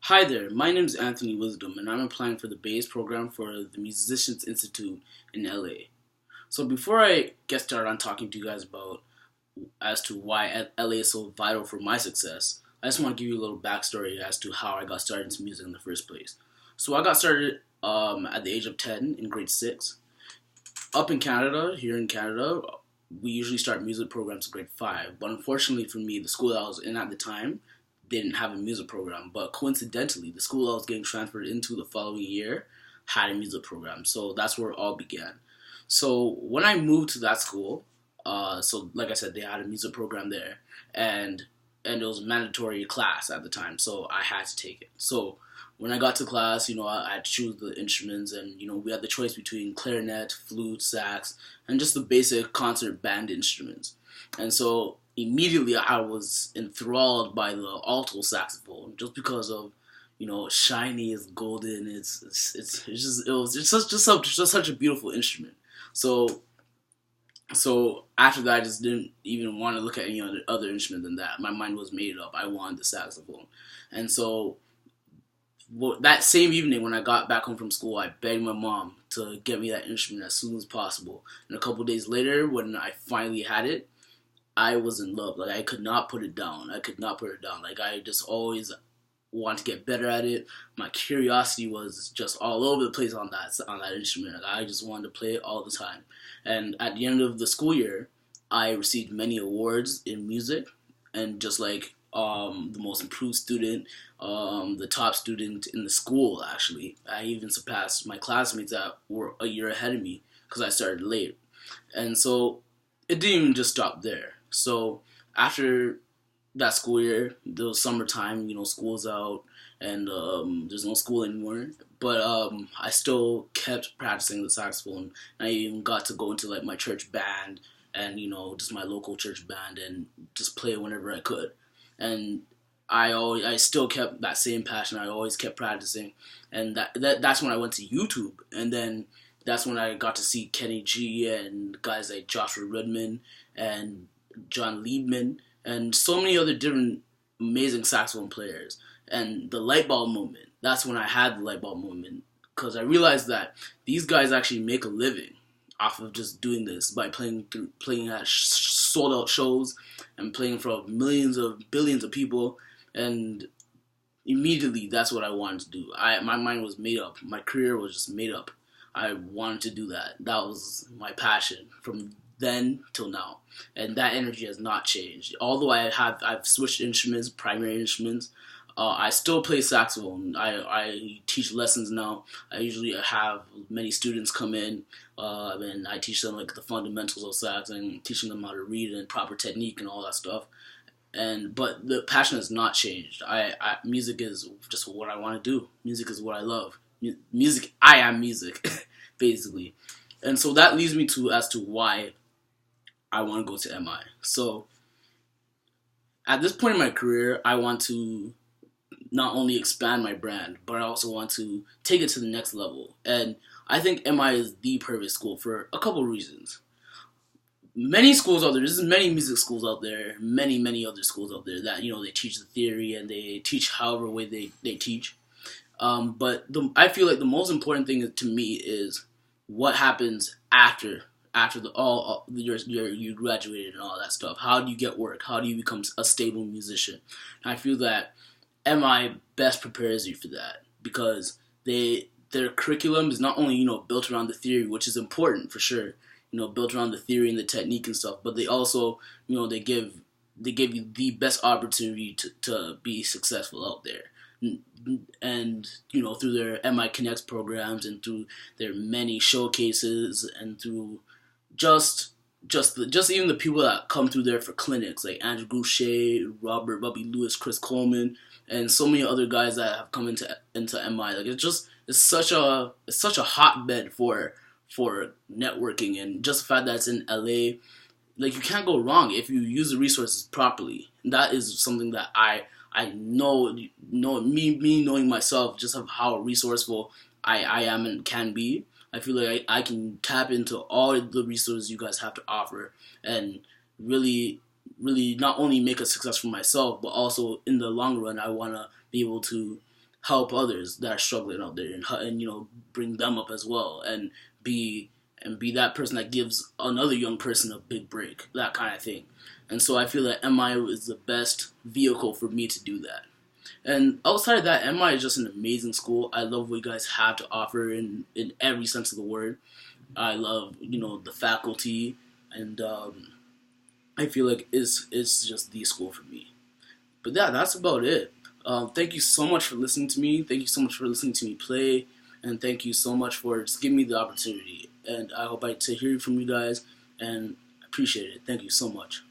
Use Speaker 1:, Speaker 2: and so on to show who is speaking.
Speaker 1: Hi there, my name is Anthony Wisdom, and I'm applying for the bass program for the Musicians Institute in LA. So before I get started on talking to you guys about as to why LA is so vital for my success, I just want to give you a little backstory as to how I got started into music in the first place. So I got started at the age of 10 in grade 6. Up in Canada, here in Canada, we usually start music programs in grade 5. But unfortunately for me, the school that I was in at the time didn't have a music program. But coincidentally, the school I was getting transferred into the following year had a music program. So that's where it all began. So when I moved to that school, so like I said, they had a music program there, and it was a mandatory class at the time, so I had to take it. So when I got to class, I had to choose the instruments, and we had the choice between clarinet, flute, sax, and just the basic concert band instruments. And so immediately I was enthralled by the alto saxophone just because of shiny, it's golden, it's just such a beautiful instrument. So after that, I just didn't even want to look at any other instrument than that. My mind was made up. I wanted the saxophone. And so that same evening when I got back home from school, I begged my mom to get me that instrument as soon as possible. And a couple days later, when I finally had it, I was in love. Like, I could not put it down. Like, I just always wanted to get better at it. My curiosity was just all over the place on that instrument. Like, I just wanted to play it all the time. And at the end of the school year, I received many awards in music, and just like the most improved student, the top student in the school. Actually, I even surpassed my classmates that were a year ahead of me because I started late. And so it didn't even just stop there. So after that school year, there was summertime, school's out, and there's no school anymore. But I still kept practicing the saxophone. And I even got to go into like my church band, and just my local church band, and just play whenever I could. And I still kept that same passion. I always kept practicing, and that's when I went to YouTube, and then that's when I got to see Kenny G and guys like Joshua Redman and John Liebman, and so many other different amazing saxophone players. And the light bulb moment, that's when I had the light bulb moment, because I realized that these guys actually make a living off of just doing this by playing at sold out shows and playing in front of millions of billions of people. And immediately that's what I wanted to do. My mind was made up. My career was just made up. I wanted to do that. That was my passion from then till now, and that energy has not changed. Although I've switched instruments, primary instruments, I still play saxophone. I teach lessons now. I usually have many students come in, and I teach them like the fundamentals of sax and teaching them how to read and proper technique and all that stuff. But the passion has not changed. Music is just what I want to do. Music is what I love. Music, I am music, basically. And so that leads me as to why I want to go to MI. So at this point in my career, I want to not only expand my brand, but I also want to take it to the next level. And I think MI is the perfect school for a couple reasons. Many schools out there, there's many music schools out there, many other schools out there that, they teach the theory and they teach however way they teach. But I feel like the most important thing to me is what happens after you graduated and all that stuff. How do you get work? How do you become a stable musician? And I feel that MI best prepares you for that, because their curriculum is not only built around the theory, which is important for sure, built around the theory and the technique and stuff, but they also they give you the best opportunity to be successful out there. And through their MI Connects programs and through their many showcases and through just even the people that come through there for clinics, like Andrew Goucher, Robert Bubby Lewis, Chris Coleman, and so many other guys that have come into MI. Like, it's such a hotbed for networking, and just the fact that it's in LA, like, you can't go wrong if you use the resources properly. And that is something that I know me knowing myself, just of how resourceful I am and can be. I feel like I can tap into all the resources you guys have to offer and really not only make a success for myself, but also in the long run, I want to be able to help others that are struggling out there, and bring them up as well, and be that person that gives another young person a big break, that kind of thing. And so I feel that MI is the best vehicle for me to do that. And outside of that, MI is just an amazing school. I love what you guys have to offer in every sense of the word. I love, the faculty, and I feel like it's just the school for me. But yeah, that's about it. Thank you so much for listening to me. Thank you so much for listening to me play. And thank you so much for just giving me the opportunity. And I hope I get to hear from you guys. And I appreciate it. Thank you so much.